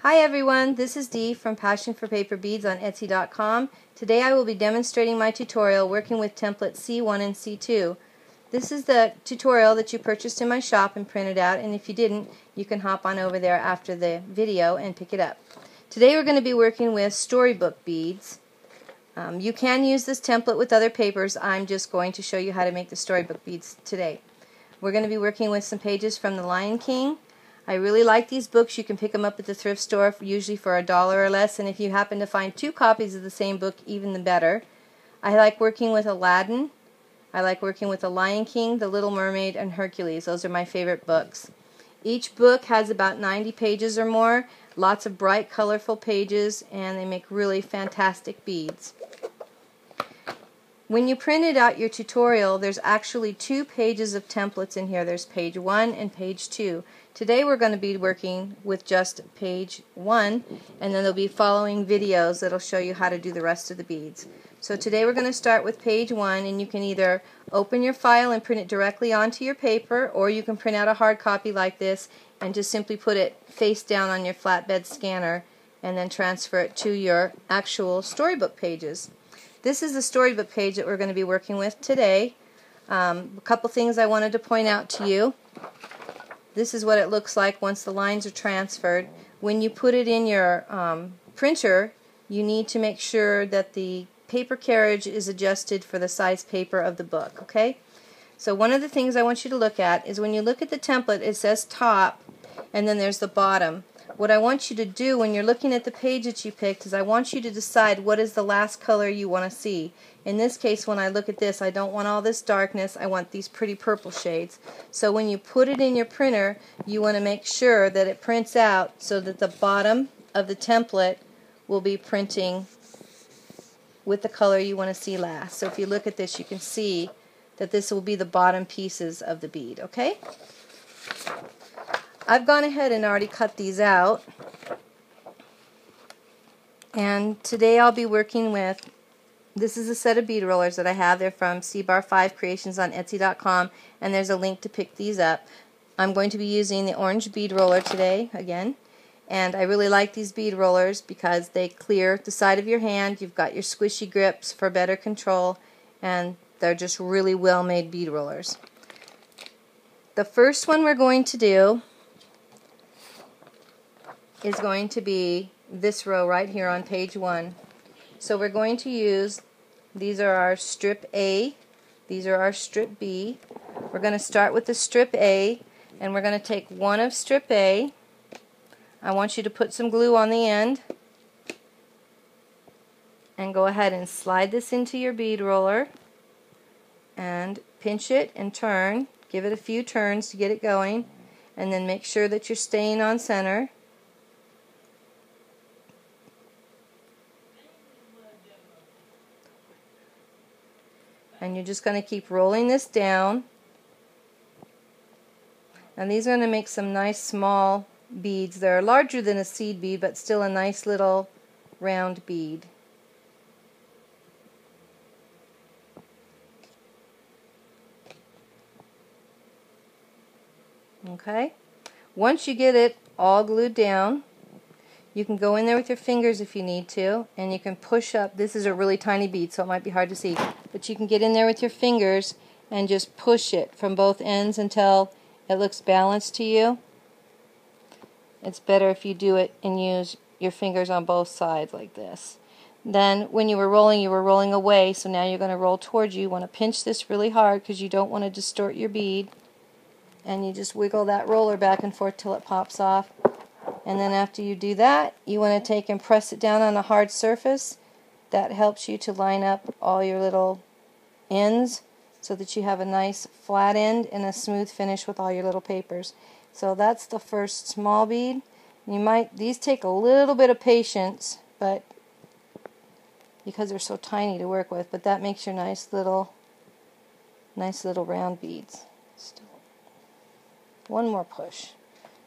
Hi everyone, this is Dee from Passion for Paper Beads on Etsy.com. Today I will be demonstrating my tutorial working with templates C1 and C2. This is the tutorial that you purchased in my shop and printed out, and if you didn't, you can hop on over there after the video and pick it up. Today we're going to be working with storybook beads. You can use this template with other papers. I'm just going to show you how to make the storybook beads today. We're going to be working with some pages from The Lion King. I really like these books. You can pick them up at the thrift store usually for $1 or less, and if you happen to find 2 copies of the same book, even the better. I like working with Aladdin. I like working with The Lion King, The Little Mermaid, and Hercules. Those are my favorite books. Each book has about 90 pages or more, lots of bright, colorful pages, and they make really fantastic beads. When you printed out your tutorial, there's actually 2 pages of templates in here. There's page 1 and page 2. Today we're going to be working with just page 1, and then there'll be following videos that'll show you how to do the rest of the beads. So today we're going to start with page 1, and you can either open your file and print it directly onto your paper, or you can print out a hard copy like this and just simply put it face down on your flatbed scanner and then transfer it to your actual storybook pages. This is the storybook page that we're going to be working with today. A couple things I wanted to point out to you. This is what it looks like once the lines are transferred. When you put it in your printer, you need to make sure that the paper carriage is adjusted for the size paper of the book. Okay? So one of the things I want you to look at is when you look at the template, it says top and then there's the bottom. What I want you to do when you're looking at the page that you picked is I want you to decide what is the last color you want to see. In this case, when I look at this, I don't want all this darkness. I want these pretty purple shades. So when you put it in your printer, you want to make sure that it prints out so that the bottom of the template will be printing with the color you want to see last. So if you look at this, you can see that this will be the bottom pieces of the bead. Okay? I've gone ahead and already cut these out, and today I'll be working with, this is a set of bead rollers that I have. They're from C-Bar 5 Creations on Etsy.com, and there's a link to pick these up. I'm going to be using the orange bead roller today again, and I really like these bead rollers because they clear the side of your hand. You've got your squishy grips for better control, and they're just really well made bead rollers. The first one we're going to do is going to be this row right here on page 1. So we're going to use, these are our strip A, these are our strip B. We're going to start with the strip A, and we're going to take one of strip A. I want you to put some glue on the end and go ahead and slide this into your bead roller and pinch it and turn. Give it a few turns to get it going, and then make sure that you're staying on center. And you're just going to keep rolling this down. And these are going to make some nice small beads. They're larger than a seed bead, but still a nice little round bead. Okay? Once you get it all glued down, you can go in there with your fingers if you need to, and you can push up. This is a really tiny bead, so it might be hard to see, but you can get in there with your fingers and just push it from both ends until it looks balanced to you. It's better if you do it and use your fingers on both sides like this. Then when you were rolling away, so now you're going to roll towards you. You want to pinch this really hard because you don't want to distort your bead, and you just wiggle that roller back and forth till it pops off. And then after you do that, you want to take and press it down on a hard surface. That helps you to line up all your little ends so that you have a nice flat end and a smooth finish with all your little papers. So that's the first small bead. These take a little bit of patience, but because they're so tiny to work with, but that makes your nice little round beads. Still. One more push.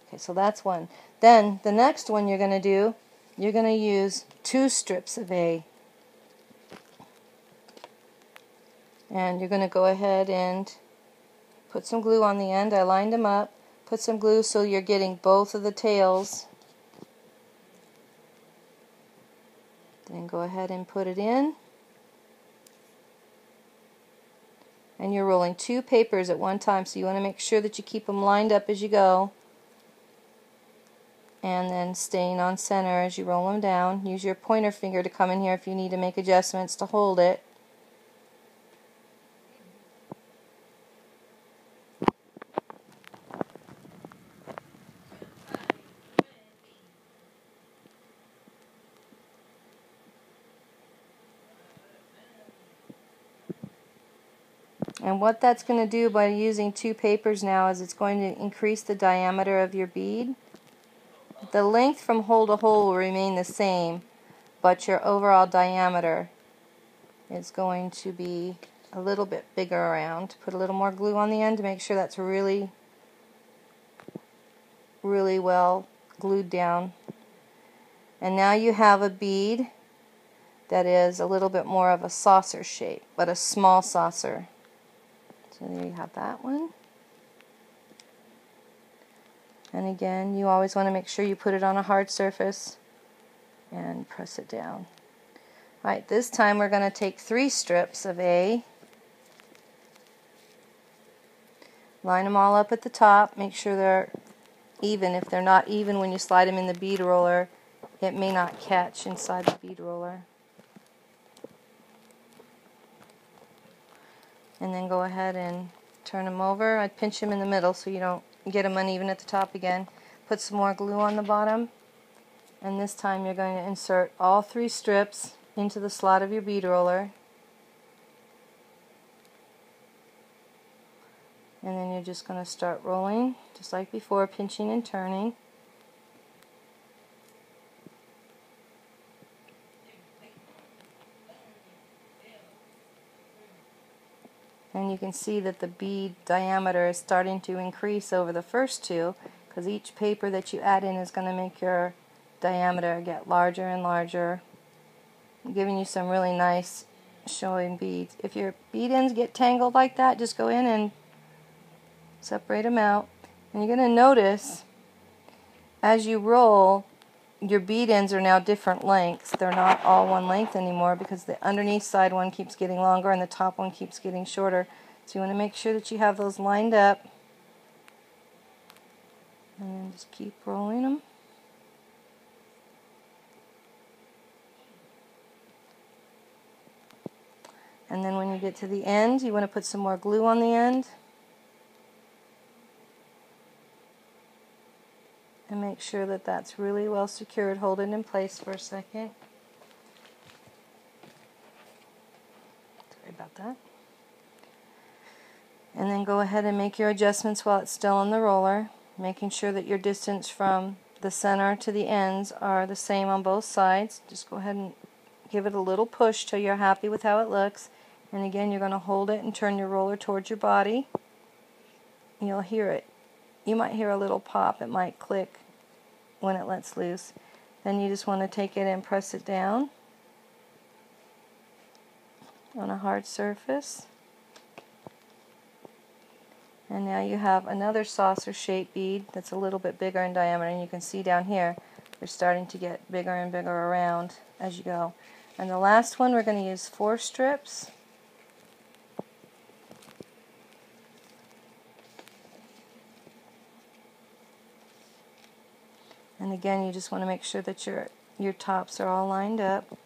Okay, so that's one. Then the next one you're going to do, you're going to use 2 strips of A. And you're going to go ahead and put some glue on the end. I lined them up. Put some glue so you're getting both of the tails Then go ahead and put it in. And you're rolling 2 papers at one time, so you want to make sure that you keep them lined up as you go. And then staying on center as you roll them down. Use your pointer finger to come in here if you need to make adjustments to hold it. And what that's going to do by using 2 papers now is it's going to increase the diameter of your bead. The length from hole to hole will remain the same, but your overall diameter is going to be a little bit bigger around. Put a little more glue on the end to make sure that's really well glued down. And now you have a bead that is a little bit more of a saucer shape, but a small saucer. So there you have that one. And again, you always want to make sure you put it on a hard surface and press it down. Alright, this time we're going to take 3 strips of A, line them all up at the top, make sure they're even. If they're not even when you slide them in the bead roller, it may not catch inside the bead roller. And then go ahead and turn them over. I'd pinch them in the middle so you don't get them uneven at the top again. Put some more glue on the bottom, and this time you're going to insert all 3 strips into the slot of your bead roller, and then you're just going to start rolling just like before, pinching and turning. And you can see that the bead diameter is starting to increase over the first 2, because each paper that you add in is going to make your diameter get larger and larger, giving you some really nice showing beads. If your bead ends get tangled like that, just go in and separate them out. And you're going to notice as you roll, your bead ends are now different lengths. They're not all one length anymore because the underneath side one keeps getting longer and the top one keeps getting shorter. So you want to make sure that you have those lined up, and then just keep rolling them. And then when you get to the end, you want to put some more glue on the end. And make sure that that's really well secured. Hold it in place for a second. Sorry about that. And then go ahead and make your adjustments while it's still on the roller, making sure that your distance from the center to the ends are the same on both sides. Just go ahead and give it a little push till you're happy with how it looks. And again, you're going to hold it and turn your roller towards your body. You'll hear it. You might hear a little pop. It might click when it lets loose. Then you just want to take it and press it down on a hard surface. And now you have another saucer-shaped bead that's a little bit bigger in diameter, and you can see down here they're starting to get bigger and bigger around as you go. And the last one, we're going to use 4 strips. And again, you just want to make sure that your tops are all lined up.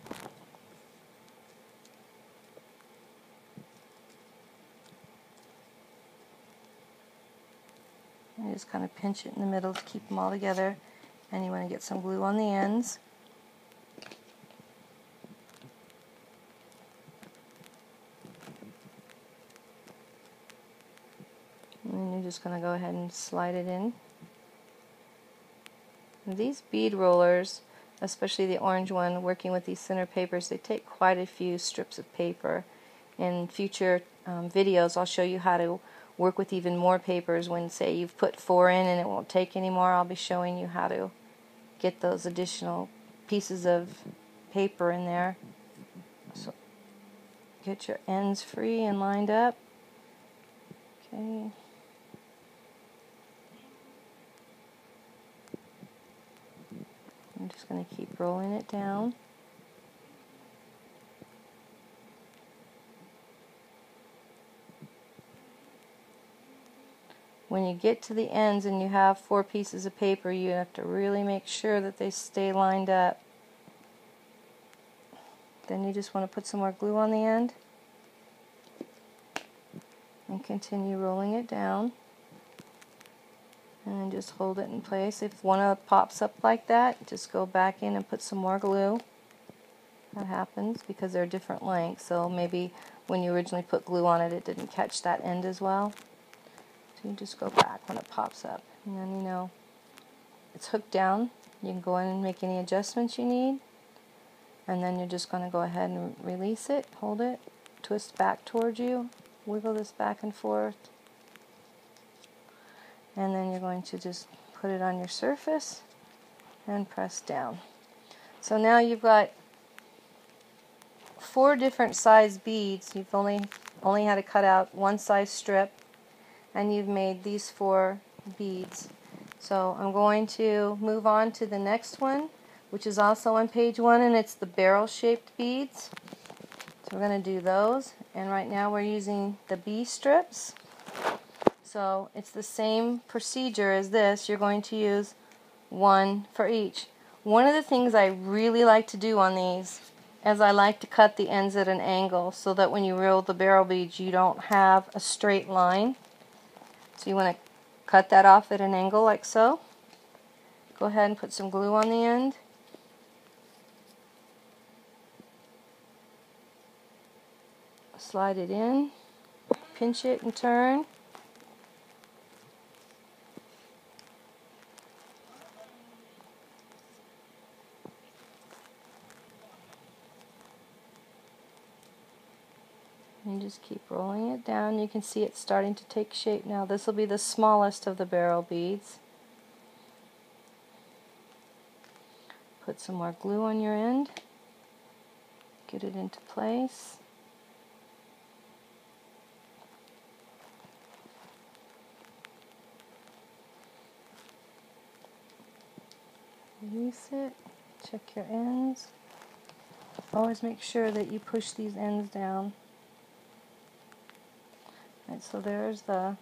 You just kind of pinch it in the middle to keep them all together, and you want to get some glue on the ends. And then you're just going to go ahead and slide it in. And these bead rollers, especially the orange one, working with these thinner papers, they take quite a few strips of paper. In future videos, I'll show you how to work with even more papers. When, say, you've put 4 in and it won't take anymore, I'll be showing you how to get those additional pieces of paper in there. So get your ends free and lined up. Okay. I'm just going to keep rolling it down. when you get to the ends and you have 4 pieces of paper, you have to really make sure that they stay lined up. Then you just want to put some more glue on the end and continue rolling it down, and then just hold it in place. If one of it pops up like that, just go back in and put some more glue. That happens because they're different lengths, so maybe when you originally put glue on it, it didn't catch that end as well. So you just go back when it pops up, and then you know it's hooked down. You can go in and make any adjustments you need, and then you're just going to go ahead and release it, hold it, twist back towards you, wiggle this back and forth, and then you're going to just put it on your surface and press down. So now you've got 4 different size beads. You've only had to cut out one size strip, and you've made these 4 beads. So I'm going to move on to the next one, which is also on page 1, and it's the barrel-shaped beads. So we're going to do those, and right now we're using the B strips. So it's the same procedure as this. You're going to use 1 for each. One of the things I really like to do on these is I like to cut the ends at an angle so that when you roll the barrel beads you don't have a straight line. So you want to cut that off at an angle like so. Go ahead and put some glue on the end. Slide it in, pinch it and turn. And just keep rolling it down. You can see it's starting to take shape now. This will be the smallest of the barrel beads. Put some more glue on your end. Get it into place. Release it. Check your ends. Always make sure that you push these ends down. Right, so there's the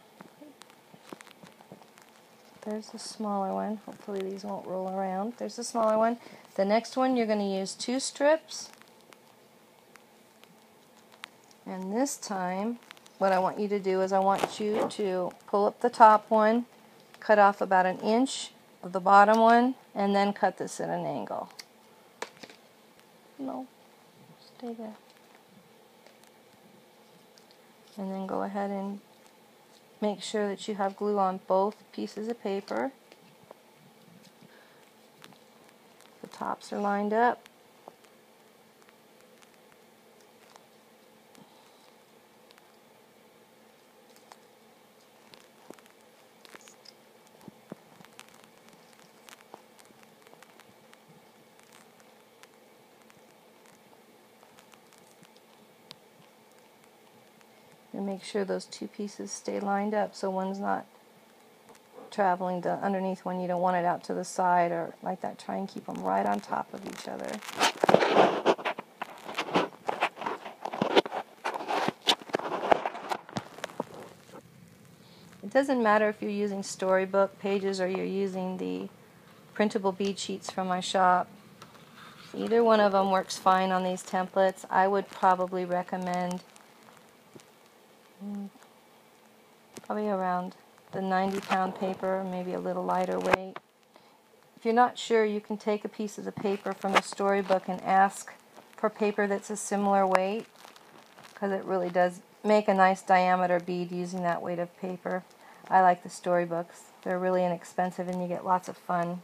smaller one. Hopefully these won't roll around. There's the smaller one. The next one you're going to use 2 strips. And this time what I want you to do is I want you to pull up the top one, cut off about 1 inch of the bottom one, and then cut this at an angle. No, stay there. And then go ahead and make sure that you have glue on both pieces of paper. The tops are lined up. And make sure those 2 pieces stay lined up so one's not traveling to underneath one. You don't want it out to the side or like that. Try and keep them right on top of each other. It doesn't matter if you're using storybook pages or you're using the printable bead sheets from my shop. Either one of them works fine on these templates. I would probably recommend probably around the 90-pound paper, maybe a little lighter weight. If you're not sure, you can take a piece of the paper from the storybook and ask for paper that's a similar weight, because it really does make a nice diameter bead using that weight of paper. I like the storybooks. They're really inexpensive and you get lots of fun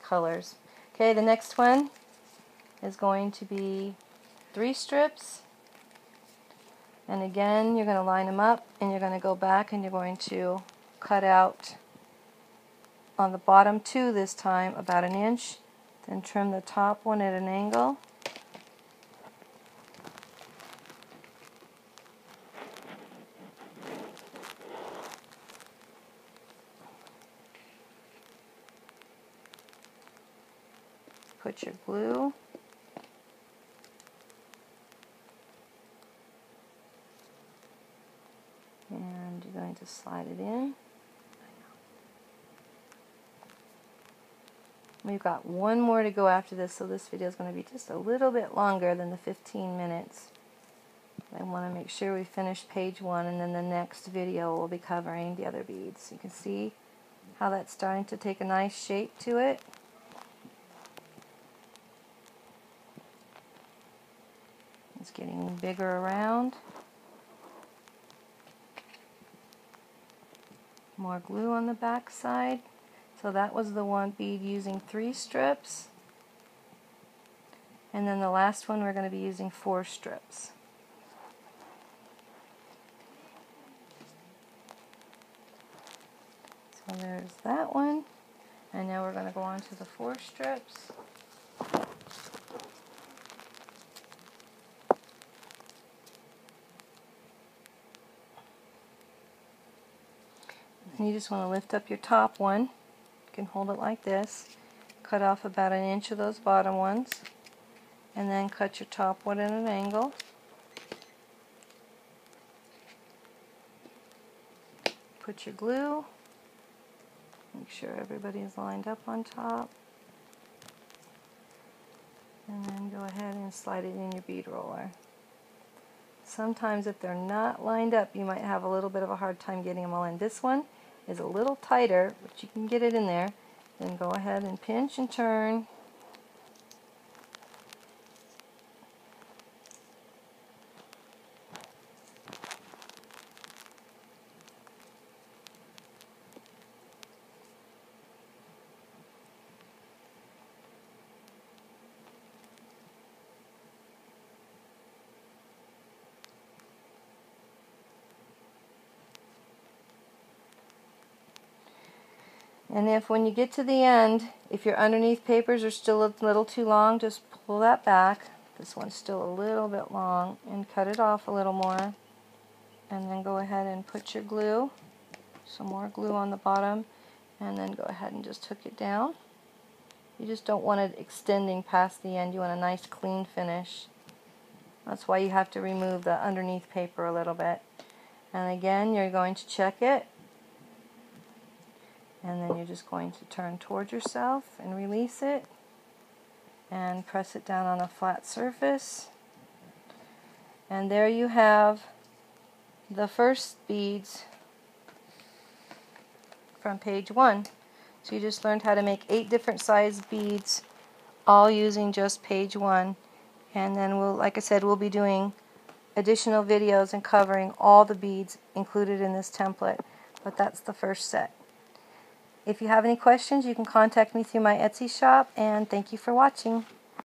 colors. Okay, the next one is going to be 3 strips. And again, you're going to line them up and you're going to go back and you're going to cut out on the bottom 2 this time about 1 inch. Then trim the top one at an angle. Put your glue. And you're going to slide it in. We've got one more to go after this, so this video is going to be just a little bit longer than the 15 minutes. I want to make sure we finish page 1, and then the next video will be covering the other beads. You can see how that's starting to take a nice shape to it. It's getting bigger around. More glue on the back side. So that was the one bead using 3 strips. And then the last one we're going to be using 4 strips. So there's that one. And now we're going to go on to the 4 strips. And you just want to lift up your top one. You can hold it like this. Cut off about 1 inch of those bottom ones. And then cut your top one at an angle. Put your glue. Make sure everybody is lined up on top. And then go ahead and slide it in your bead roller. Sometimes if they're not lined up, you might have a little bit of a hard time getting them all in. This one is a little tighter, but you can get it in there. Then go ahead and pinch and turn. And if when you get to the end, if your underneath papers are still a little too long, just pull that back. This one's still a little bit long, and cut it off a little more. And then go ahead and put your glue, some more glue on the bottom, and then go ahead and just hook it down. You just don't want it extending past the end. You want a nice clean finish. That's why you have to remove the underneath paper a little bit. And again, you're going to check it. And then you're just going to turn towards yourself and release it and press it down on a flat surface. And there you have the first beads from page 1. So you just learned how to make 8 different size beads, all using just page 1. And then like I said, we'll be doing additional videos and covering all the beads included in this template. But that's the first set. If you have any questions, you can contact me through my Etsy shop, and thank you for watching.